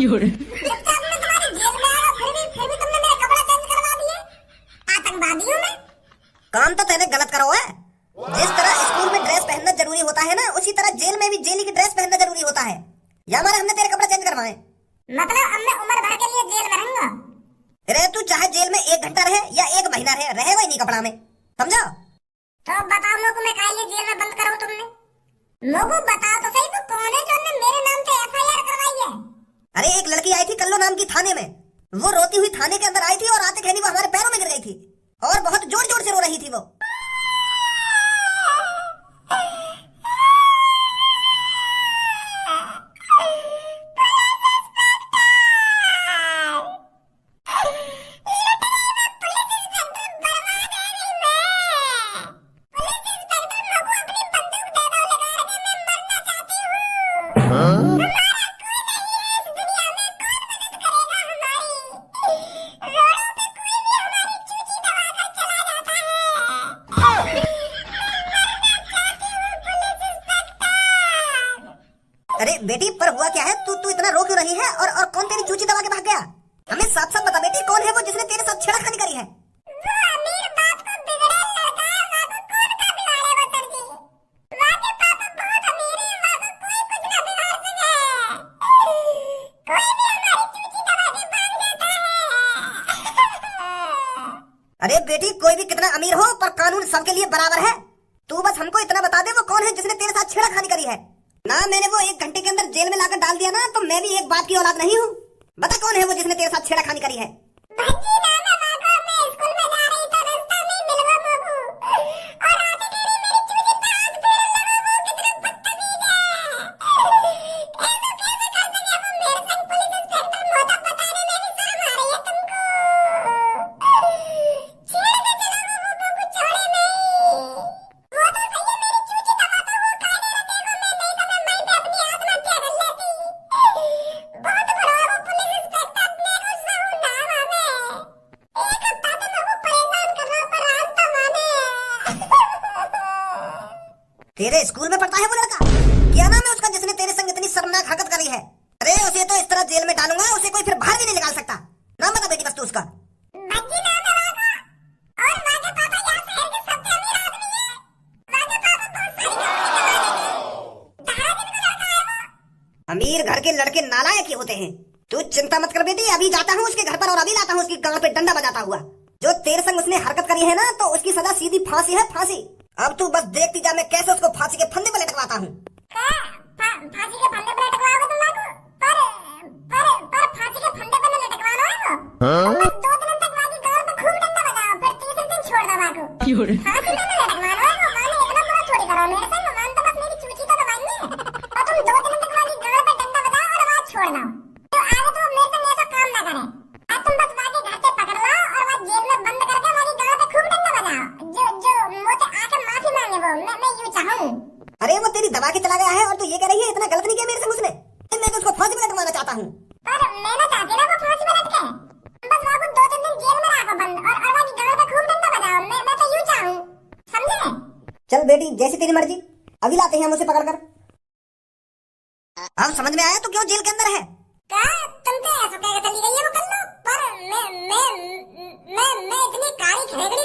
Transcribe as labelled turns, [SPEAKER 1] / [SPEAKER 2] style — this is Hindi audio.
[SPEAKER 1] चुपचाप मैं तुम्हारी जेल में आया, फिर भी तुमने मेरे कपड़े चेंज करवा दिए। आतंकवादी हूँ मैं?
[SPEAKER 2] काम तो तेने गलत करा हुआ है। जिस तरह स्कूल में ड्रेस पहनना जरूरी होता है ना, उसी तरह जेल में भी जेली की ड्रेस पहनना जरूरी होता है। या हमारे हमने तेरे कपड़े चेंज करवाए।
[SPEAKER 1] मतलब अब मैं उम्र भर के लिए जेल में रहूंगा?
[SPEAKER 2] रे तू चाहे जेल में 1 घंटा रहे या 1 महीना रहे वही नहीं कपड़ा में, समझा?
[SPEAKER 1] तो बताओ मोको, मैं काहे लिए जेल में बंद कराऊं तुमने? मोको बताओ तो सही, वो कौन है जो ने मेरे नाम से FIR करवाई है?
[SPEAKER 2] अरे एक लड़की आई थी कल्लो नाम की थाने में। वो रोती हुई थाने के अंदर आई थी और आते कहनी वो हमारे पैरों में गिर गई थी और बहुत जोर जोर से रो रही थी वो। अरे बेटी, पर हुआ क्या है? तू इतना रो क्यों रही है? और कौन तेरी चूची दबा के भाग गया? हमें साफ साफ बता बेटी, कौन है वो जिसने तेरे साथ छेड़खानी करी है?
[SPEAKER 1] वो अमीर बाप को बिगड़ेल लड़का है, वहाँ को कौन का बिगाड़े वो सर जी? वहाँ के पापा बहुत अमीर हैं, वहाँ को कोई कुछ ना बिगाड़ सके। कोई भी हमारी चूची दबा के भाग जाता है।
[SPEAKER 2] अरे बेटी, कोई भी कितना अमीर हो पर कानून सबके लिए बराबर है। तू बस हमको इतना बता दे वो कौन है जिसने तेरे साथ छेड़खानी करी है। ना मैंने वो 1 घंटे के अंदर जेल में लाकर डाल दिया ना, तो मैं भी एक बाप की औलाद नहीं हूँ। बता कौन है वो जिसने तेरे साथ छेड़खानी करी है?
[SPEAKER 1] भज्जी नाम है वहाँ को, मैं स्कूल में जा रही था, रास्ता में मिलवा मोको और आते देरी मेरी चूची पे हाथ फेर लगा। वो कितना बदतमीज है, ऐसा कैसे कर सके वो? मेरे संग पुलिस इंस्पेक्टर मोहता बताने में भी शर्म आ रही है तुमको? छेड़ के चला वो मोको छोड़े नहीं। वो तो सही है, मेरी चूची दबा तो वो काहे नहीं रखे वो, मैं नहीं तो मैं वहीं पे अपनी आत्महत्या कर लेती। बहुत बड़ा वो पुलिस इंस्पेक्टर, अपने को सहू ना माने। एक हफ्ता से मैं वो परेशान कर रहा हूँ, पर आज तो माने।
[SPEAKER 2] तेरे स्कूल में पढ़ता है वो लड़का? क्या नाम है उसका जिसने तेरे संग इतनी शर्मनाक हरकत करी है? अरे उसे तो इस तरह जेल में डालूंगा, उसे कोई फिर बाहर भी नहीं निकाल सकता। नाम बता बेटी बस तू उसका।
[SPEAKER 1] भज्जी नाम है वहाँ का, और वहाँ के पापा यहाँ शहर के सबसे अमीर आदमी है। वहाँ के पापा बहुत सारी कंपनी के मालिक हैं। दहाड़ा दिन का लड़का है वो।
[SPEAKER 2] अमीर घर के लड़के नालायक ही होते हैं। तू चिंता मत कर बेटी, अभी जाता हूँ उसके घर पर और अभी लाता हूँ उसकी गांड पे डंडा बजाता हुआ। जो तेरे संग उसने हरकत करी है ना, तो उसकी सजा सीधी फांसी है, फांसी। अब तू बस देखती जा मैं कैसे उसको फांसी के फंदे पर लटकवाता हूँ।
[SPEAKER 1] फांसी के फंदे पर लटकवाओगे तुम लोग? पर फांसी के फंदे पर न लटकवाना है वो। बस 2 दिन तक वाकी गांड पे खूब डंडा बजाओ, फिर तीसरे दिन छोड़ दो वाको। फांसी पे न लटकवाना है वो, माने इतना बुरा थोड़ी करो मेरे से। मान तो बस मेरी चूची तो दबाएंगे और तुम 2 दिन तक वाकी गांड पे डंडा बजाओ और आवाज छोड़ दो। तो आगे तो मेरे से ऐसा काम ना करे। अब तुम बस वाके घर से पकड़ लो और वहाँ जेल में बंद करके वाकी गांड पे खूब डंडा बजाओ। जो मुझे आके माफी मांगे वो, मैं यूं चाहूँ।
[SPEAKER 2] अरे वो तेरी दबा के चला गया है और तू ये कह रही है इतना गलत नहीं किया मेरे संग उसने। मैं तो उसको फांसी पे लटकवाना चाहता हूँ।
[SPEAKER 1] पर मैं ना चाहती ना वो फांसी पे लटके। बस वहाँ को 2-3 दिन जेल में रखो बंद और वहाँ की गांड पे खूब डंडा बजाओ। मैं तो यूं चाहूँ, समझे?
[SPEAKER 2] चल बेटी, जैसी तेरी मर्जी, अभी लाते हैं हम उसे पकड़ कर। अब समझ में आया तू क्यों जेल के अंदर है?
[SPEAKER 1] क्या तुम तो ऐसा कह के चली गई है वो कल लो? पर मैं इतनी काली खड़ेगड़ी